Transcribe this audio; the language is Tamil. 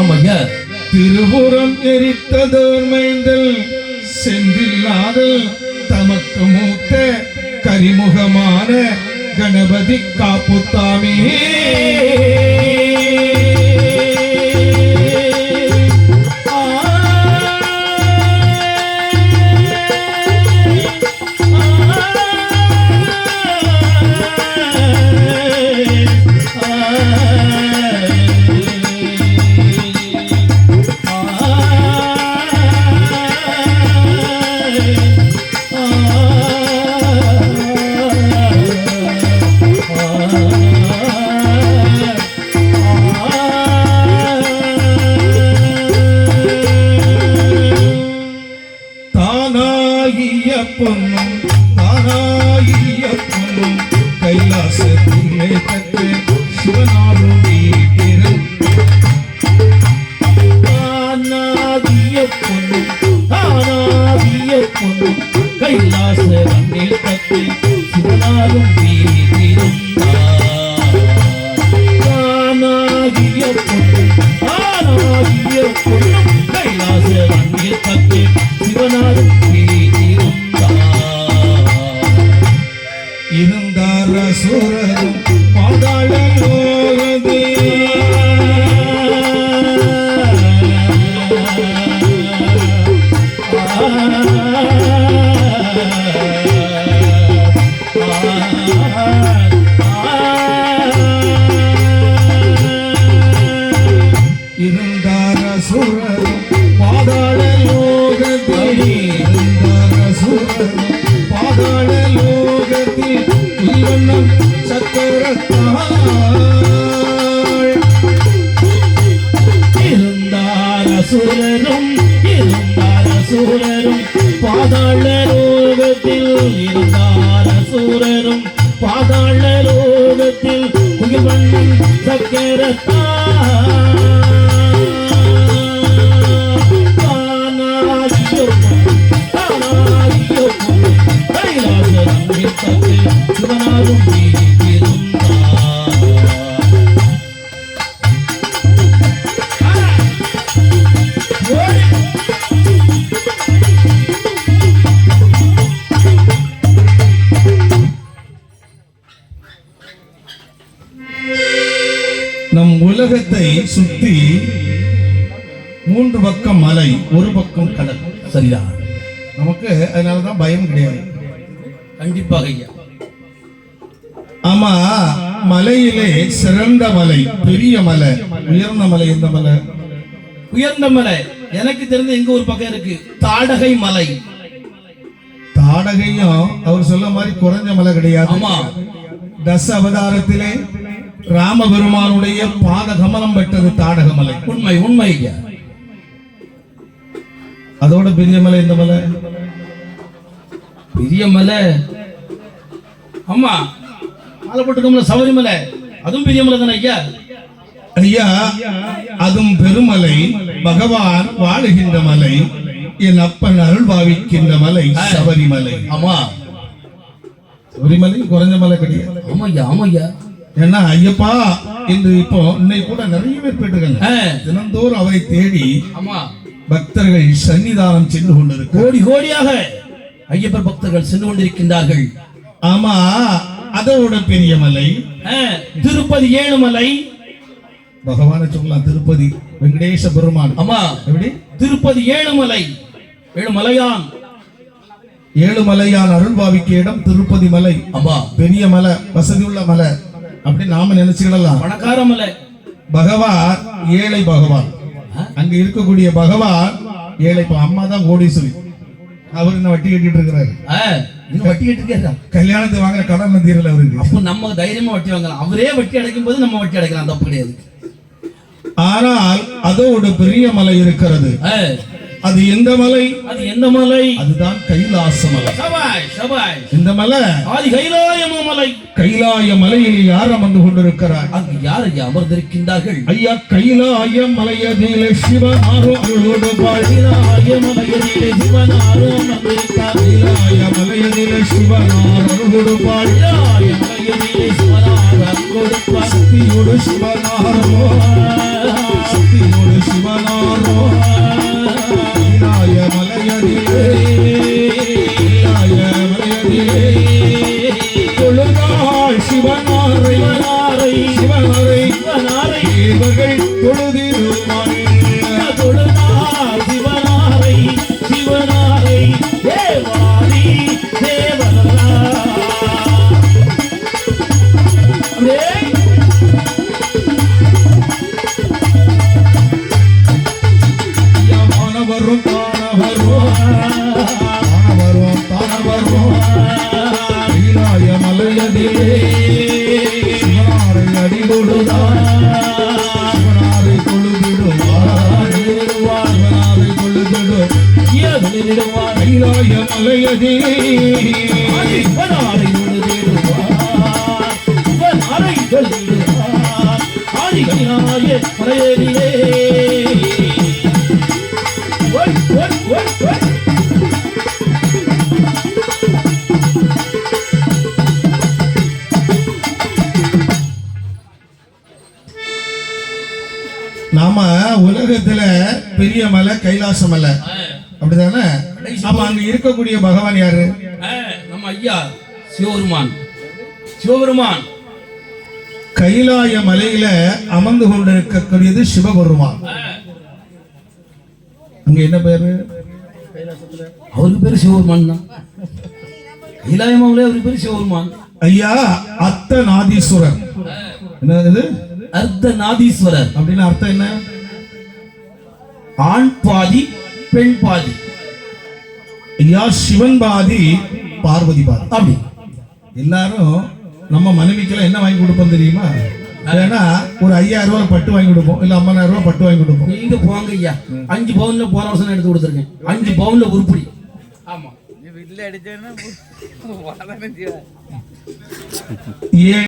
அம்மையா திருபுறம் எரித்ததோர் மைந்தல் சென்றில்லாதல் தமக்கு மூத்த கரிமுகமான கணபதி காப்புத்தாமே. கைலாசத்திலே தட்டு சிவனாரும் வீட்டிரும் தானாகிய பொண்ணும் கைலாச ரங்கில் தட்டு சிவனாரும் வீட்டிரும் தானாகிய பொண்ணும் கைலாச ரங்கில் தட்டு சிவனாரும் வீட்டிரும் இருந்தார் அசுரரும் பாதாள லோகதே. இருந்தார் அசுரரும் பாதாள லோகதே. இருந்தார் அசுரரும் பாதாள லோகத்தில் இவனும் சக்கரத்தாள். இருந்தார் அசுரரும் பாதாள லோகத்தில் இருந்தார் அசுரரும் பாதாள லோகத்தில் இவனும் சக்கரத்தாள். சிவனாரும் நம் உலகத்தை சுத்தி 3 பக்கம் மலை, ஒரு பக்கம் கடல். சரிதான். நமக்கு அதனாலதான் பயம் கிடையாது. கண்டிப்பாக ஐயா. ஆமா, மலையிலே சிறந்த மலை, பெரிய மலை, உயர்ந்த மலை எந்த மலை? உயர்ந்த மலை எனக்கு தெரிஞ்ச எங்க ஒரு பக்கம் இருக்கு, தாடகை மலை. தாடகையும் அவர் சொல்ல மாதிரி குறைஞ்ச மலை கிடையாது. ஆமா, தச அவதாரத்திலே ராமபெருமானுடைய பாத கமலம் பெற்றது தாடக மலை. உண்மை உண்மை ஐயா. அதோட பெரிய மலை எந்த மலை? பெரிய மலை ஆமா, ஆலப்பட்டுக்கம்ல சபரிமலை, அதுவும் பெரிய மலை தானே ஐயா. ஐயா, அதுவும் பெருமலை, பகவான் வாழுகின்ற மலை, என் அப்பன் அருள் பாவிக்கின்ற மலை சபரிமலை. ஆமா, சபரிமலை குறைஞ்ச மலை கிடையாது. ஆமையா ஆமையா. ஏன்னா ஐயப்பா என்று இப்போ இன்னைக்கு கூட நிறைய பேர் போயிட்டு தினந்தோறும் அவரை தேடி ஆமா பக்தர்கள் சன்னிதானம் சென்று கொண்டிருக்க கோடி கோடியாக ஐயப்பர் பக்தர்கள் சென்று கொண்டிருக்கின்றார்கள். ஆமா, அதோட பெரிய மலை திருப்பதி ஏழுமலை. பகவான சொல்லலாம், திருப்பதி வெங்கடேச பெருமான். ஆமா, எப்படி? திருப்பதி ஏழுமலை, ஏழுமலையான், ஏழுமலையான் அருள் பாவிக்க இடம் திருப்பதி மலை. ஆமா, பெரிய மலை, வசதி உள்ள மலை அப்படி நாம நினைச்சுக்கலாம். பணக்கார மலை. பகவான் ஏழை பகவான். அங்க இருக்கக்கூடிய பகவான் ஏழை. அம்மா தான் கோடீஸ்வரி, அவரு என்ன வட்டி கட்டிட்டு இருக்கிறாரு. வட்டி கட்டிருக்காரு, கல்யாணத்தை வாங்குற கடன் தீரல அவருக்கு. அப்ப நம்ம தைரியமா வட்டி வாங்கலாம். அவரே வட்டி அடைக்கும் போது நம்ம வட்டி அடைக்கலாம், தப்பு கிடையாது. ஆனால் அதோட பெரிய மலை இருக்கிறது. அது எந்த மலை? அது எந்த மலை? அதுதான் கைலாச மலை. சபாய் சபாய். இந்த மலை ஆதி கைலாய மலை. கைலாய மலையில் யார் அமர்ந்து கொண்டிருக்கிறார்? அங்கு யார் ஐயா அமர்ந்திருக்கின்றார்கள்? ஐயா, கைலாய மலையதிலே சிவனாரோ அருளோடு கைலாய மலையதிலே சிவனாரோ அமர்ந்திருக்கிறார். கைலாய மலையதிலே சிவனாரோ அருளோடு கைலாய மலையதிலே சிவனாரம் கொடுப்பார் சக்தியோடு சிவனாரோ சக்தியோடு சிவனாரோ ஈராய மலையடிலே ஈராய மலையடிலே தொழுதாள் சிவனாரை சிவனாரை சிவனாரை தேவர்கள் தொழுதிருவாரே தொழுதார் சிவனாரை சிவனாரை தேவாரி தேவனா மாணவரும் தானவரும் தானவரும் ஈராய மலையதிலே சிவனாரை அடிகொடுதார் சிவனாரை தொழுதிடுவார் சிவனாரை தொழுதிடும் ஈராய மலையதிலே சிவனாரை தொழுதிடுவார் சிவனாரை தொழுதிடுவார் ஆதிகனாய மலையதிலே நாம உலகத்துல பெரிய மலை கைலாச மலை அப்படிதானே? அப்ப அங்க இருக்கக்கூடிய பகவான் யாரு? நம்ம ஐயா சிவபெருமான். சிவபெருமான் கைலாய மலையில அமர்ந்து கொண்டிருக்கக்கூடியது சிவபெருமான். அங்க என்ன பேரு? அவருக்கு பேரு சிவபெருமான் தான். கைலாயமாவிலே அவருக்கு பேரு சிவபெருமான். ஐயா அர்த்தநாதீஸ்வரர். என்னது? அர்த்தநாதீஸ்வரர் அப்படின்னு அர்த்தம் என்ன? ஆண் பாதி பெண் பாதி. ஐயா சிவன் பாதி பார்வதி பாதி. அப்படி எல்லாரும் நம்ம மனைவிக்கெல்லாம் என்ன வாங்கி கொடுப்போம் தெரியுமா? ஏன்னா ஒரு 5000 ரூபாய் பட்டு வாங்கி கொடுப்போம், இல்ல 50,000 ரூபாய் பட்டு வாங்கி கொடுப்போம். நீங்க போங்க ஐயா, 5 பவுன்ல போன வருஷம் எடுத்து கொடுத்துருக்கேன். 5 பவுன்ல உருப்படி. ஆமா, வீட்டுல அடிச்சேன்னா ஏன்